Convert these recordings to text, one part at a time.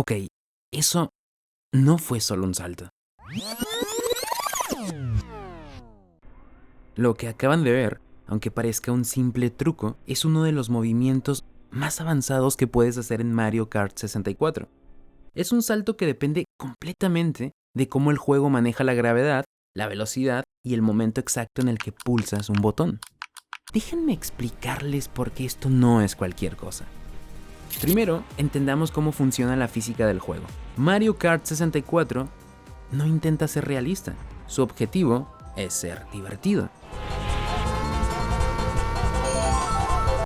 Ok, eso no fue solo un salto. Lo que acaban de ver, aunque parezca un simple truco, es uno de los movimientos más avanzados que puedes hacer en Mario Kart 64. Es un salto que depende completamente de cómo el juego maneja la gravedad, la velocidad y el momento exacto en el que pulsas un botón. Déjenme explicarles por qué esto no es cualquier cosa. Primero, entendamos cómo funciona la física del juego. Mario Kart 64 no intenta ser realista. Su objetivo es ser divertido.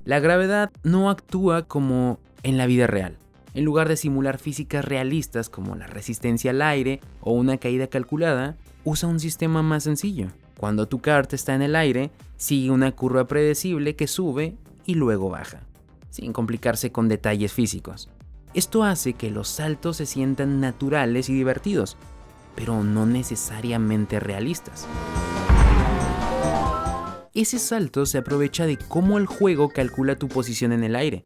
La gravedad no actúa como en la vida real. En lugar de simular físicas realistas como la resistencia al aire o una caída calculada, usa un sistema más sencillo. Cuando tu kart está en el aire, sigue una curva predecible que sube y luego baja, sin complicarse con detalles físicos. Esto hace que los saltos se sientan naturales y divertidos, pero no necesariamente realistas. Ese salto se aprovecha de cómo el juego calcula tu posición en el aire.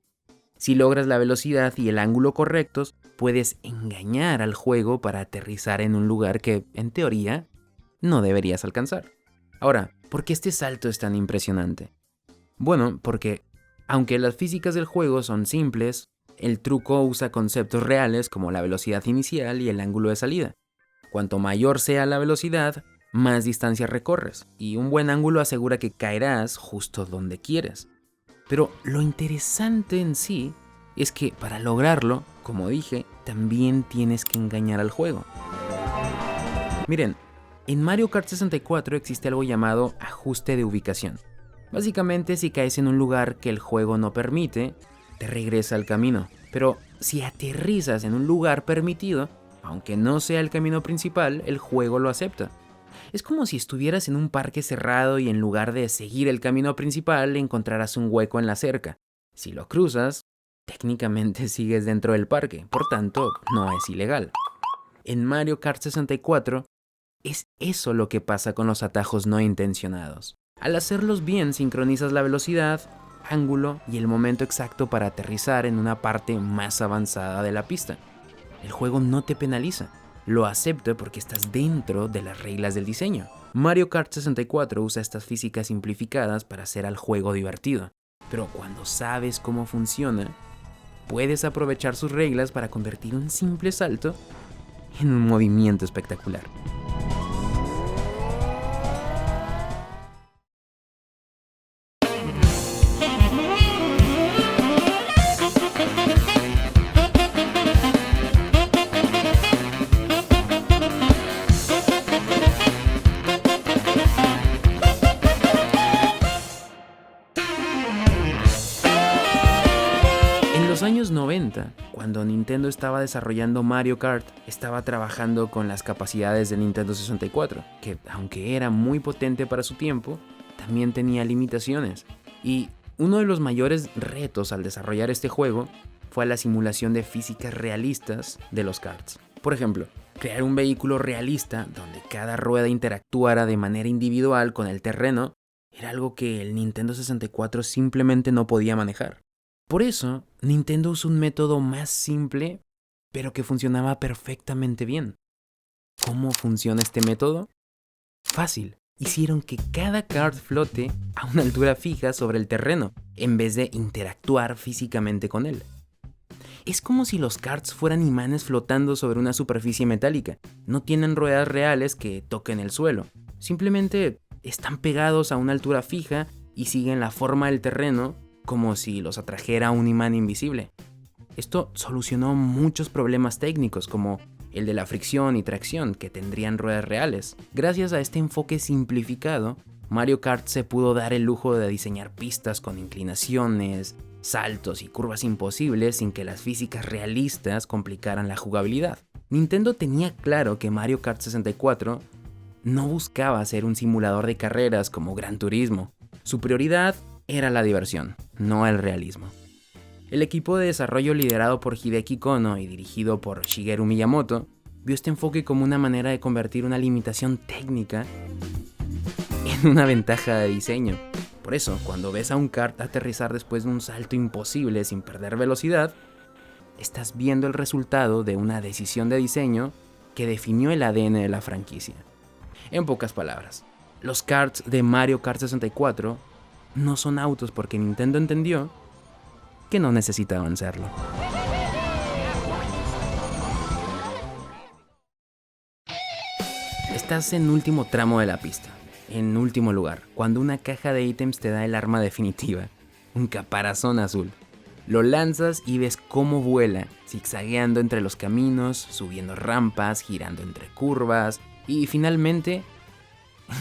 Si logras la velocidad y el ángulo correctos, puedes engañar al juego para aterrizar en un lugar que, en teoría, no deberías alcanzar. Ahora, ¿por qué este salto es tan impresionante? Bueno, porque aunque las físicas del juego son simples, el truco usa conceptos reales como la velocidad inicial y el ángulo de salida. Cuanto mayor sea la velocidad, más distancia recorres, y un buen ángulo asegura que caerás justo donde quieres. Pero lo interesante en sí es que para lograrlo, como dije, también tienes que engañar al juego. Miren, en Mario Kart 64 existe algo llamado ajuste de ubicación. Básicamente, si caes en un lugar que el juego no permite, te regresa al camino. Pero si aterrizas en un lugar permitido, aunque no sea el camino principal, el juego lo acepta. Es como si estuvieras en un parque cerrado y en lugar de seguir el camino principal encontraras un hueco en la cerca. Si lo cruzas, técnicamente sigues dentro del parque, por tanto, no es ilegal. En Mario Kart 64, es eso lo que pasa con los atajos no intencionados. Al hacerlos bien, sincronizas la velocidad, ángulo y el momento exacto para aterrizar en una parte más avanzada de la pista. El juego no te penaliza. Lo acepta porque estás dentro de las reglas del diseño. Mario Kart 64 usa estas físicas simplificadas para hacer al juego divertido. Pero cuando sabes cómo funciona, puedes aprovechar sus reglas para convertir un simple salto en un movimiento espectacular. En los años 90, cuando Nintendo estaba desarrollando Mario Kart, estaba trabajando con las capacidades de Nintendo 64, que aunque era muy potente para su tiempo, también tenía limitaciones. Y uno de los mayores retos al desarrollar este juego fue la simulación de físicas realistas de los karts. Por ejemplo, crear un vehículo realista donde cada rueda interactuara de manera individual con el terreno era algo que el Nintendo 64 simplemente no podía manejar. Por eso, Nintendo usó un método más simple, pero que funcionaba perfectamente bien. ¿Cómo funciona este método? Fácil. Hicieron que cada kart flote a una altura fija sobre el terreno, en vez de interactuar físicamente con él. Es como si los karts fueran imanes flotando sobre una superficie metálica. No tienen ruedas reales que toquen el suelo. Simplemente están pegados a una altura fija y siguen la forma del terreno como si los atrajera un imán invisible. Esto solucionó muchos problemas técnicos como el de la fricción y tracción que tendrían ruedas reales. Gracias a este enfoque simplificado, Mario Kart se pudo dar el lujo de diseñar pistas con inclinaciones, saltos y curvas imposibles sin que las físicas realistas complicaran la jugabilidad. Nintendo tenía claro que Mario Kart 64 no buscaba ser un simulador de carreras como Gran Turismo. Su prioridad era la diversión, no el realismo. El equipo de desarrollo liderado por Hideki Kono y dirigido por Shigeru Miyamoto vio este enfoque como una manera de convertir una limitación técnica en una ventaja de diseño. Por eso, cuando ves a un kart aterrizar después de un salto imposible sin perder velocidad, estás viendo el resultado de una decisión de diseño que definió el ADN de la franquicia. En pocas palabras, los karts de Mario Kart 64 no son autos porque Nintendo entendió que no necesitaban serlo. Estás en último tramo de la pista, en último lugar, cuando una caja de ítems te da el arma definitiva, un caparazón azul. Lo lanzas y ves cómo vuela, zigzagueando entre los caminos, subiendo rampas, girando entre curvas y finalmente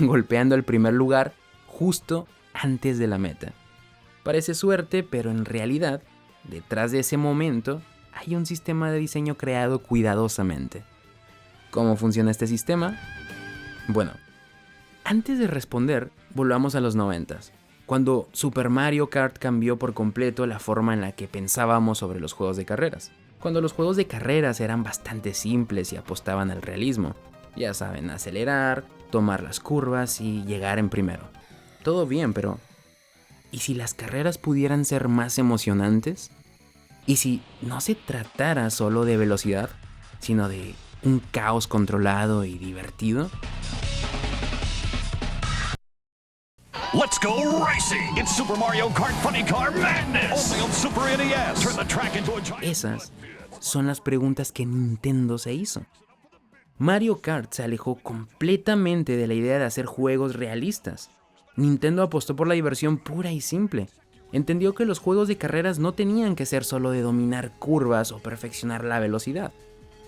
golpeando el primer lugar justo antes de la meta. Parece suerte, pero en realidad, detrás de ese momento, hay un sistema de diseño creado cuidadosamente. ¿Cómo funciona este sistema? Bueno, antes de responder, volvamos a los 90s, cuando Super Mario Kart cambió por completo la forma en la que pensábamos sobre los juegos de carreras. Cuando los juegos de carreras eran bastante simples y apostaban al realismo. Ya saben, acelerar, tomar las curvas y llegar en primero. Todo bien, pero ¿y si las carreras pudieran ser más emocionantes? ¿Y si no se tratara solo de velocidad, sino de un caos controlado y divertido? Let's go racing! It's Super Mario Kart Funny Car Madness! Only on Super NES! Turn the track into a giant... Esas son las preguntas que Nintendo se hizo. Mario Kart se alejó completamente de la idea de hacer juegos realistas. Nintendo apostó por la diversión pura y simple. Entendió que los juegos de carreras no tenían que ser solo de dominar curvas o perfeccionar la velocidad.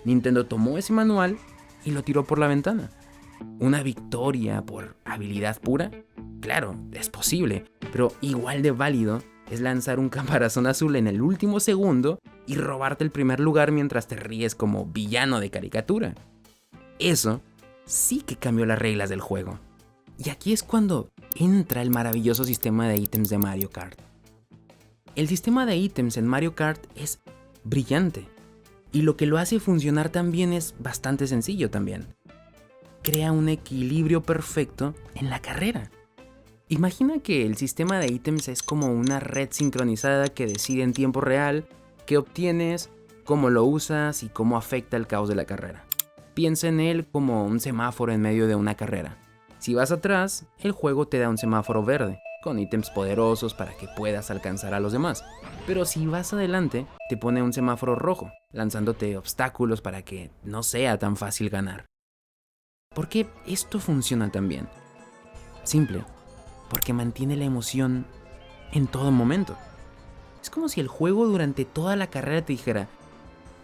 Nintendo tomó ese manual y lo tiró por la ventana. ¿Una victoria por habilidad pura? Claro, es posible, pero igual de válido es lanzar un caparazón azul en el último segundo y robarte el primer lugar mientras te ríes como villano de caricatura. Eso sí que cambió las reglas del juego. Y aquí es cuando entra el maravilloso sistema de ítems de Mario Kart. El sistema de ítems en Mario Kart es brillante. Y lo que lo hace funcionar tan bien es bastante sencillo también. Crea un equilibrio perfecto en la carrera. Imagina que el sistema de ítems es como una red sincronizada que decide en tiempo real qué obtienes, cómo lo usas y cómo afecta el caos de la carrera. Piensa en él como un semáforo en medio de una carrera. Si vas atrás, el juego te da un semáforo verde, con ítems poderosos para que puedas alcanzar a los demás. Pero si vas adelante, te pone un semáforo rojo, lanzándote obstáculos para que no sea tan fácil ganar. ¿Por qué esto funciona tan bien? Simple, porque mantiene la emoción en todo momento. Es como si el juego durante toda la carrera te dijera,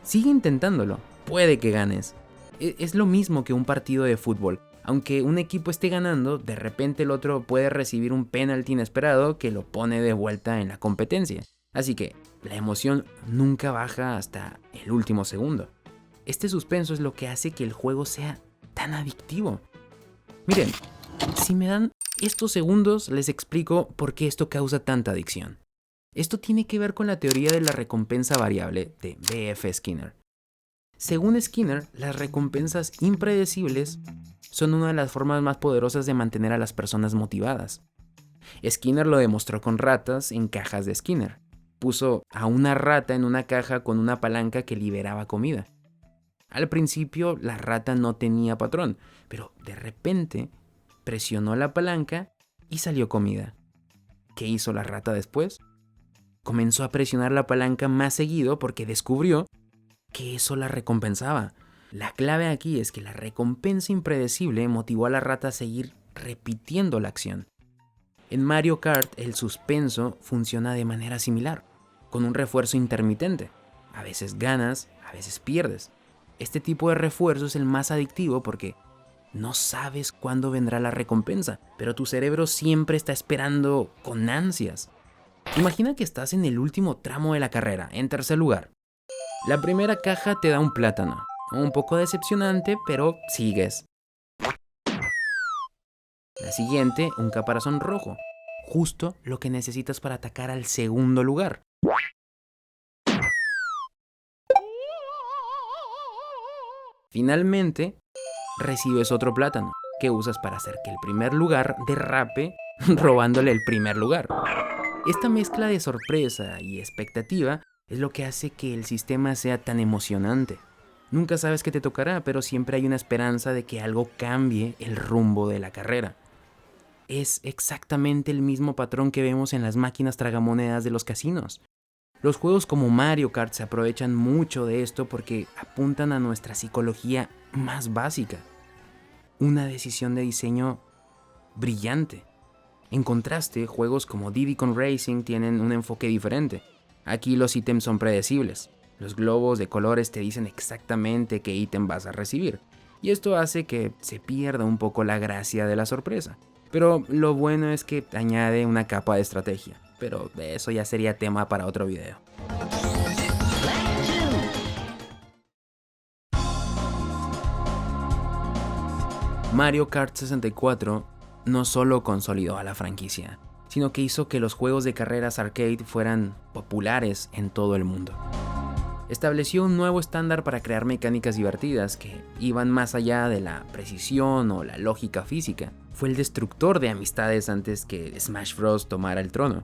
sigue intentándolo, puede que ganes. Es lo mismo que un partido de fútbol. Aunque un equipo esté ganando, de repente el otro puede recibir un penalti inesperado que lo pone de vuelta en la competencia. Así que la emoción nunca baja hasta el último segundo. Este suspenso es lo que hace que el juego sea tan adictivo. Miren, si me dan estos segundos les explico por qué esto causa tanta adicción. Esto tiene que ver con la teoría de la recompensa variable de B.F. Skinner. Según Skinner, las recompensas impredecibles son una de las formas más poderosas de mantener a las personas motivadas. Skinner lo demostró con ratas en cajas de Skinner. Puso a una rata en una caja con una palanca que liberaba comida. Al principio la rata no tenía patrón, pero de repente presionó la palanca y salió comida. ¿Qué hizo la rata después? Comenzó a presionar la palanca más seguido porque descubrió que eso la recompensaba. La clave aquí es que la recompensa impredecible motivó a la rata a seguir repitiendo la acción. En Mario Kart el suspenso funciona de manera similar, con un refuerzo intermitente. A veces ganas, a veces pierdes. Este tipo de refuerzo es el más adictivo porque no sabes cuándo vendrá la recompensa, pero tu cerebro siempre está esperando con ansias. Imagina que estás en el último tramo de la carrera, en tercer lugar. La primera caja te da un plátano, un poco decepcionante, pero sigues. La siguiente, un caparazón rojo, justo lo que necesitas para atacar al segundo lugar. Finalmente, recibes otro plátano, que usas para hacer que el primer lugar derrape, robándole el primer lugar. Esta mezcla de sorpresa y expectativa Es lo que hace que el sistema sea tan emocionante. Nunca sabes qué te tocará, pero siempre hay una esperanza de que algo cambie el rumbo de la carrera. Es exactamente el mismo patrón que vemos en las máquinas tragamonedas de los casinos. Los juegos como Mario Kart se aprovechan mucho de esto porque apuntan a nuestra psicología más básica. Una decisión de diseño brillante. En contraste, juegos como Diddy Kong Racing tienen un enfoque diferente. Aquí los ítems son predecibles. Los globos de colores te dicen exactamente qué ítem vas a recibir. Y esto hace que se pierda un poco la gracia de la sorpresa. Pero lo bueno es que añade una capa de estrategia. Pero eso ya sería tema para otro video. Mario Kart 64 no solo consolidó a la franquicia, sino que hizo que los juegos de carreras arcade fueran populares en todo el mundo. Estableció un nuevo estándar para crear mecánicas divertidas que iban más allá de la precisión o la lógica física. Fue el destructor de amistades antes que Smash Bros. Tomara el trono.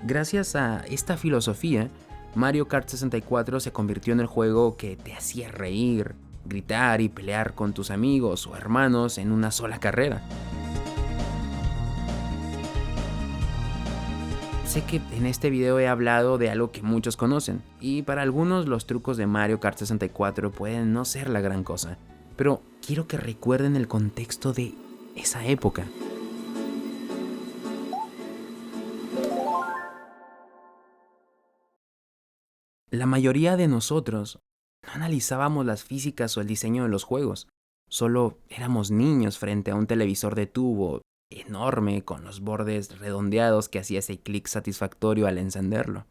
Gracias a esta filosofía, Mario Kart 64 se convirtió en el juego que te hacía reír, gritar y pelear con tus amigos o hermanos en una sola carrera. Sé que en este video he hablado de algo que muchos conocen, y para algunos los trucos de Mario Kart 64 pueden no ser la gran cosa, pero quiero que recuerden el contexto de esa época. La mayoría de nosotros no analizábamos las físicas o el diseño de los juegos, solo éramos niños frente a un televisor de tubo enorme con los bordes redondeados que hacía ese clic satisfactorio al encenderlo.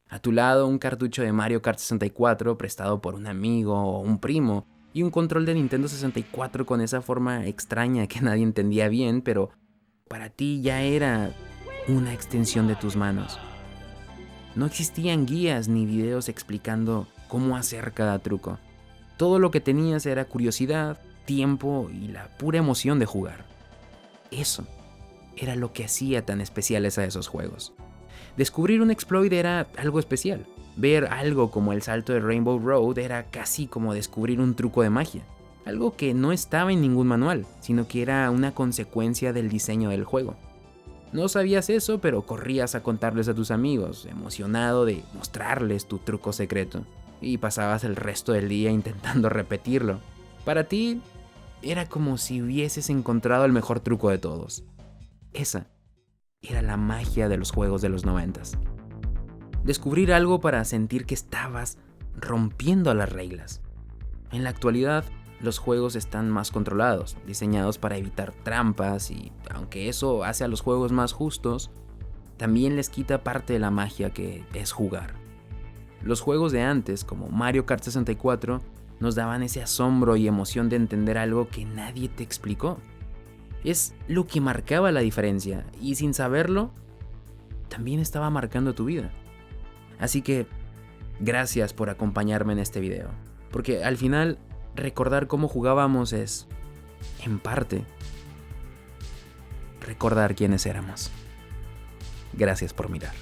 A tu lado un cartucho de Mario Kart 64 prestado por un amigo o un primo y un control de Nintendo 64 con esa forma extraña que nadie entendía bien, pero para ti ya era una extensión de tus manos. No existían guías ni videos explicando cómo hacer cada truco. Todo lo que tenías era curiosidad, tiempo y la pura emoción de jugar. Eso era lo que hacía tan especiales a esos juegos. Descubrir un exploit era algo especial. Ver algo como el salto de Rainbow Road era casi como descubrir un truco de magia. Algo que no estaba en ningún manual, sino que era una consecuencia del diseño del juego. No sabías eso, pero corrías a contarles a tus amigos, emocionado de mostrarles tu truco secreto. Y pasabas el resto del día intentando repetirlo. Para ti, era como si hubieses encontrado el mejor truco de todos. Esa era la magia de los juegos de los 90s. Descubrir algo para sentir que estabas rompiendo las reglas. En la actualidad, los juegos están más controlados, diseñados para evitar trampas y, aunque eso hace a los juegos más justos, también les quita parte de la magia que es jugar. Los juegos de antes, como Mario Kart 64, nos daban ese asombro y emoción de entender algo que nadie te explicó. Es lo que marcaba la diferencia, y sin saberlo, también estaba marcando tu vida. Así que, gracias por acompañarme en este video, porque al final, recordar cómo jugábamos es, en parte, recordar quiénes éramos. Gracias por mirar.